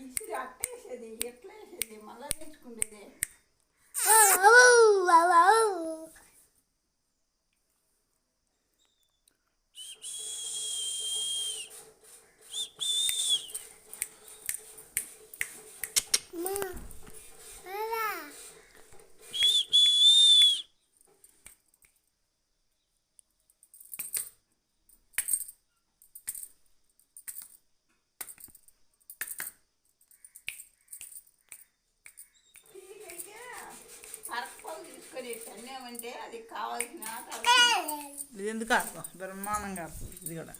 ఇసిరి అట్టేసేది ఎట్లా వేసేది మళ్ళా నేర్చుకునేది. అరపాలు తీసుకొని అన్నేమంటే అది కావాల్సిన ఇది ఎందుకు ఆడుకో బ్రహ్మాండంగా ఆడుతుంది ఇది కూడా.